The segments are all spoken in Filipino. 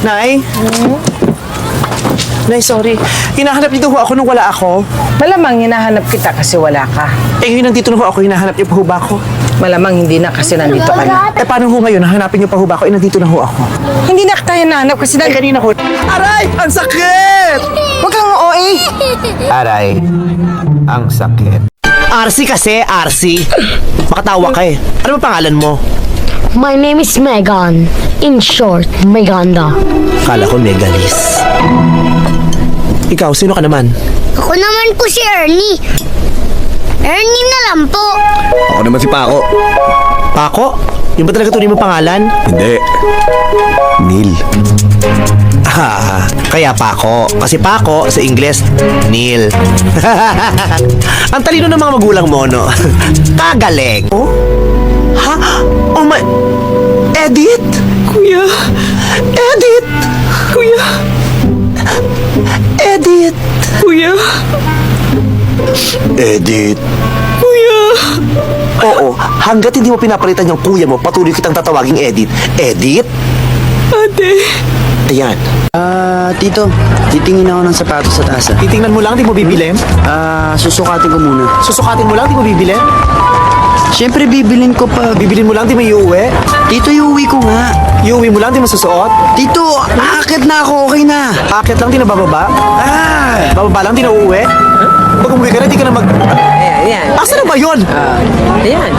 Nay? Nay, sorry. Hinahanap niyo ho ako nung wala ako. Malamang hinahanap kita kasi wala ka. Eh, ngayon nandito na ho ako. Hinahanap niyo pa ho ba ako? Malamang hindi na kasi nandito ka na. Eh, paano ho ngayon? Hanapin niyo pa ho ba ako? Eh, nandito na ho ako. Hindi na kita hinahanap kasi Eh, kanina ho. Aray! Ang sakit! Huwag kang OA. Aray, ang sakit. RC kasi, RC. Makatawa ka eh. Ano ba pangalan mo? My name is Megan. In short, Meganda. Kala ko Megalis. Ikaw, sino ka naman? Ako naman po si Ernie. Ernie na lang po. Ako naman si Paco. Paco? Yung ba talaga tunay mo pangalan? Hindi. Neil. Ah, kaya Paco. Kasi Paco, sa Ingles, Neil. Ang talino ng mga magulang mo, no? Kagaling. Oh? Ha? Oh my... Edith? Kuya? Edith? Kuya? Edith? Kuya? Edith. Kuya? Oo, hanggat hindi mo pinapalitan yung kuya mo, patuloy kitang tatawaging Edith. Edith? Ate. Ayan. Tito, titingin ako ng sapatos sa taas. Titingnan mo lang, di mo bibili? Susukatin ko muna. Susukatin mo lang, di mo bibili? Siyempre, bibilin ko pa. Bibilin mo lang, di mo iuwi? Tito, iuwi ko nga. Iuwi mo lang, di mo susuot? Tito, aakit na ako, okay na. Akit lang, di na bababa? Bababa lang, di na uuwi? Pag umuwi ka na, di ka na mag... Ayan. Asa na ba yun? Ayan.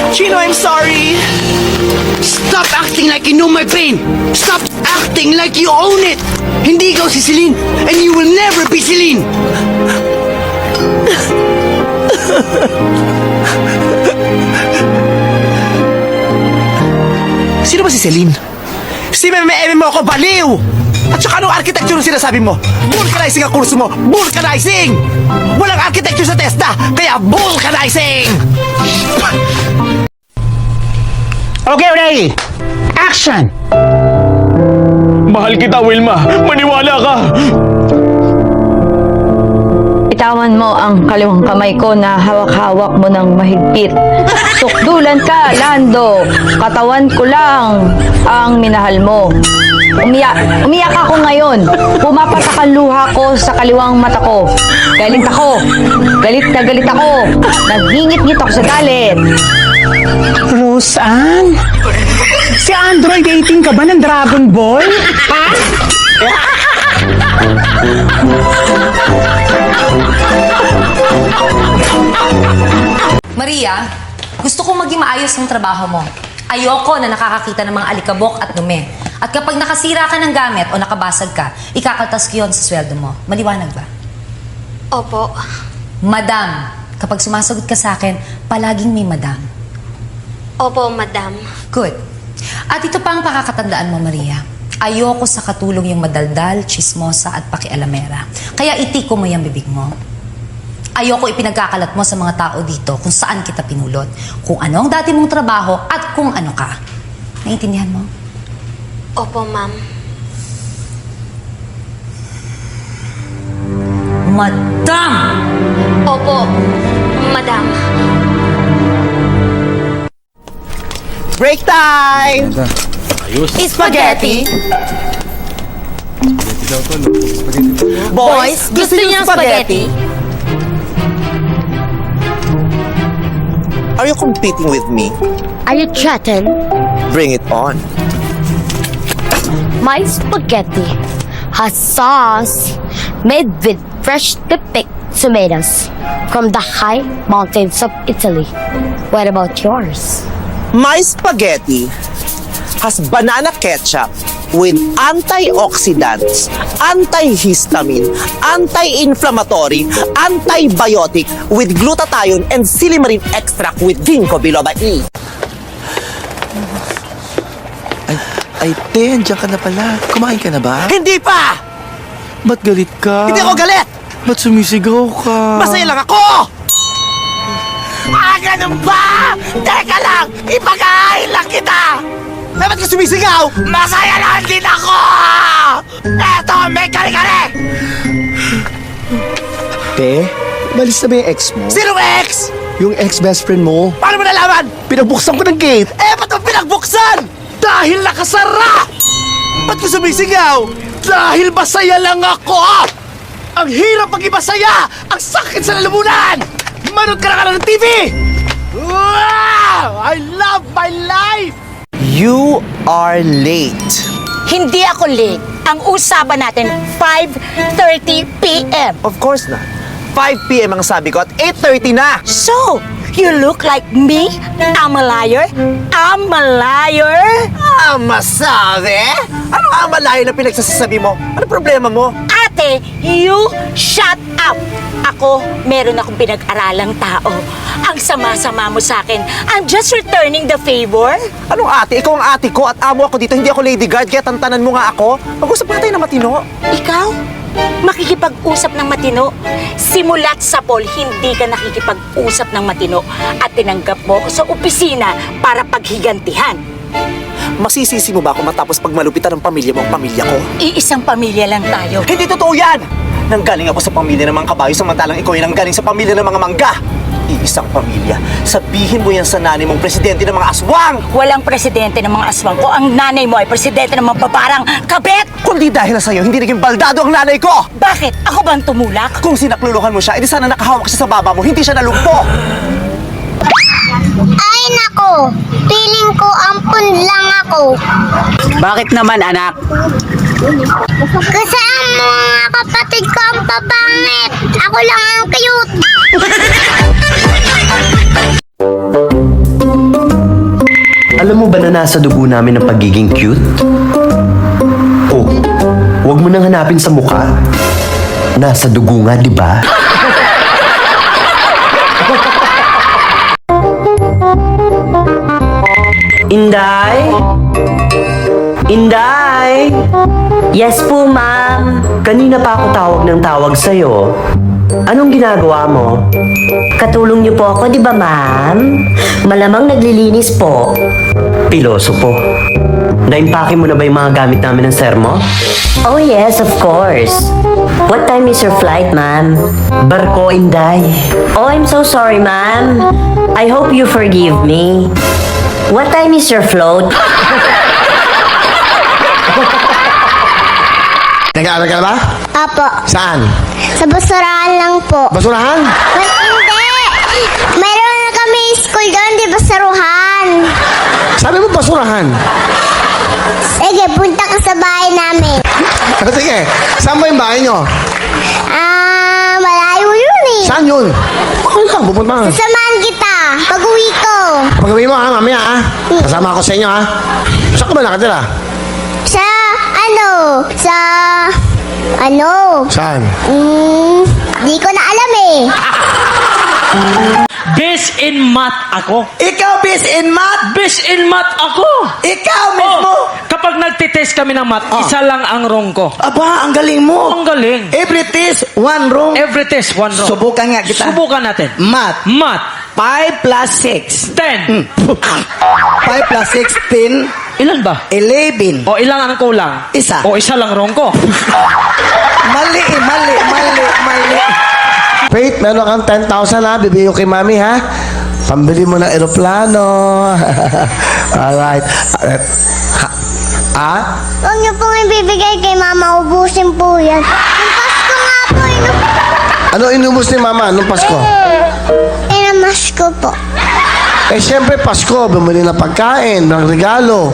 Chino, I'm sorry! Stop acting like you know my pain. Stop acting like you own it. Hindi ikaw si Celine, and you will never be Celine. Sino ba si Celine? Si Meme mo ako baliw! At saka anong architecture ang sinasabi mo? Vulcanizing ang kurso mo! Vulcanizing! Walang architecture sa TESDA, kaya vulcanizing! Okay, ready? Action! Mahal kita, Wilma. Maniwala ka. Itawan mo ang kaliwang kamay ko na hawak-hawak mo ng mahigpit. Tukdulan ka, Lando. Katawan ko lang ang minahal mo. Umiyak ako ngayon. Pumapatak ang luha ko sa kaliwang mata ko. Galit ako. Galit na galit ako. Naghingit-ngit ako sa galit. Roseanne? Si Android 18 ka ba ng Dragon Ball? Ha? Maria, gusto kong maging maayos ang trabaho mo. Ayoko na nakakakita ng mga alikabok at dumi. At kapag nakasira ka ng gamit o nakabasag ka, ikakaltas ko yun sa sweldo mo. Maliwanag ba? Opo. Madam, kapag sumasagot ka sa akin, palaging may madam. Opo, madam. Good. At ito pa ang pakakatandaan mo, Maria. Ayoko sa katulong yung madaldal, chismosa at pakialamera. Kaya itiko mo yung bibig mo. Ayoko ipinagkakalat mo sa mga tao dito kung saan kita pinulot, kung ano ang dati mong trabaho at kung ano ka. Naiintindihan mo? Opo, ma'am. Madam! Opo, madam. Break time! Spaghetti. Boys, Gusto niyo spaghetti? Are you competing with me? Are you threatened? Bring it on. My spaghetti has sauce made with fresh picked tomatoes from the high mountains of Italy. What about yours? My spaghetti has banana ketchup with antioxidants, antihistamine, anti-inflammatory, antibiotic with glutathione and silimarin extract with ginkgo biloba E. Ay, Ten, diyan ka na pala. Kumain ka na ba? Hindi pa! Ba't galit ka? Hindi ako galit! Ba't sumisigaw ka? Masaya lang ako! Ganun ba? Teka lang! Ipag-aahil lang kita! Ba't ka sumisigaw? Masaya lang din ako! Eto, may kare-kare! Te, malis na ba yung ex mo? Sinong ex? Yung ex-best friend mo? Paano mo nalaman? Pinagbuksan ko ng gate! Eh, ba't mo pinagbuksan? Dahil nakasara! Ba't ko sumisigaw? Dahil masaya lang ako! Ang hirap maging masaya! Ang sakit sa lalamunan! Manood ka na ng TV! Wow! I love my life! You are late. Hindi ako late. Ang usapan natin, 5:30 p.m. Of course not. 5 p.m. ang sabi ko at 8:30 na. So, you look like me? I'm a liar? I'm a liar? Masabi? Ano nga malayo na pinagsasabi mo? Ano problema mo? Ate, you shut up! Ako, meron akong pinag-aralang tao. Ang sama-sama mo sa akin. I'm just returning the favor. Anong ate? Ikaw ang ate ko at amo ako dito. Hindi ako lady guard kaya tantanan mo nga ako. Mag-usap nga tayo na matino. Ikaw? Makikipag-usap ng matino? Simulat sa Paul, hindi ka nakikipag-usap ng matino at tinanggap mo ako sa opisina para paghigantihan. Masisisi mo ba ako matapos pagmalupitan ng pamilya mo ang pamilya ko? Iisang pamilya lang tayo. Hindi totoo yan! Nanggaling ako sa pamilya ng mga kabayo samantalang ikaw ay nanggaling sa pamilya ng mga mangga. Iisang pamilya. Sabihin mo yan sa nanay mong presidente ng mga aswang! Walang presidente ng mga aswang ko. Ang nanay mo ay presidente ng mga babarang kabet! Kundi dahil sa'yo, hindi naging baldado ang nanay ko! Bakit? Ako ba ang tumulak? Kung sinakluluhan mo siya, edi sana nakahawak siya sa baba mo, hindi siya nalumpo! Ay nako, feeling ko ampun lang ako. Bakit naman, anak? Kasi ang mga kapatid ko ang papangit. Ako lang ang cute. Alam mo ba na nasa dugo namin ang pagiging cute? Oh, huwag mo nang hanapin sa mukha. Nasa dugo nga, di ba? Inday? Inday? Yes po, ma'am. Kanina pa ako tawag sa'yo. Anong ginagawa mo? Katulong niyo po ako, di ba ma'am? Malamang naglilinis po. Piloso po. Naimpake mo na ba yung mga gamit namin ng sermo? Oh yes, of course. What time is your flight, ma'am? Barko, Inday. Oh, I'm so sorry, ma'am. I hope you forgive me. What time is your float? Nag-aaral ka na ba? Apo, Saan? sa basurahan lang po. Basurahan? Hindi! Meron na kami school doon, di basaruhan. Sabi mo basurahan. Sige, punta ka sa bahay namin. Sige, saan mo yung bahay nyo? Malayo yun eh. Saan yun? Okay lang, pupunta ka. Sasamahan kita. Pag-uwi ko. Pag-uwi mo ha, mamaya ha. Kasama ako sa inyo ha. Saan ka ba nakatira? Saan? Di ko na alam eh. Best in math ako. Ikaw, bis in math! Best in math ako. Ikaw mismo! Kapag nagtitest kami ng math, isa lang ang wrong ko. Aba, ang galing mo! Ang galing. Every test, one wrong. Every test, one wrong. Subukan nga kita. Subukan natin. Math. Math. 5 plus 6. 10. 5 plus 16, Ilan ba? 11. O ilang ang kulang? Isa. O isa lang wrong ko. Mali. Faith, meron kang 10,000 ha. Bibigay ko kay mami ha. Pambili mo ng eroplano. Alright. Ha? Huwag niyo pong ibibigay kay mama. Ubusin po yan. Yung Pasko nga po. Ano inubos ni mama nung Pasko? Inamas ko po. Eh, siyempre, Pasko. Bumili na pagkain, ng regalo.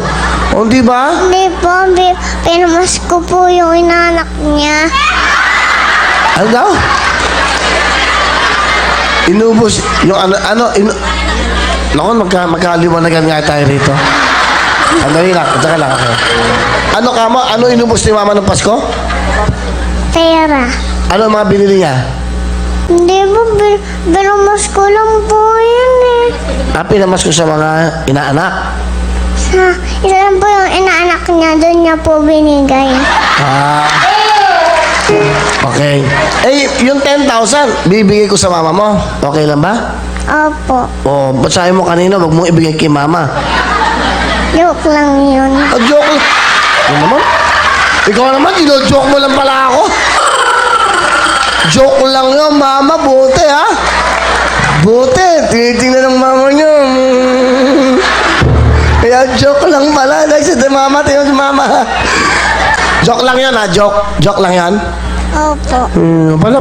O, di ba? Hindi po. Pinamas ko po yung inanak niya. Ano daw? Inubos yung Naku, magkaliwanagan nga tayo rito. Sandali lang, tsaka lang ako. Ano ka mo? Ano inubos ni mama ng Pasko? Pera. Ano ang mga binili niya? Hindi po. Pinamas ko lang po yun eh. Pinamas ko sa mga inaanak. Isa lang po yung inaanak niya. Doon niya po binigay. Okay. Eh, yung 10,000, bibigay ko sa mama mo. Okay lang ba? Opo. O, ba't sabi mo kanina, wag mo ibigay kay mama? Joke lang yun. Joke. Ano naman? Ikaw naman, joke mo lang pala ako. Joke lang yun, mama. Buti, ha? Buti. Tinitingnan ng mama niyo. Kaya Kaya joke lang pala. Si mama, tingnan si mama. Joke lang yan ha, joke. Joke lang yan. Opo. Pala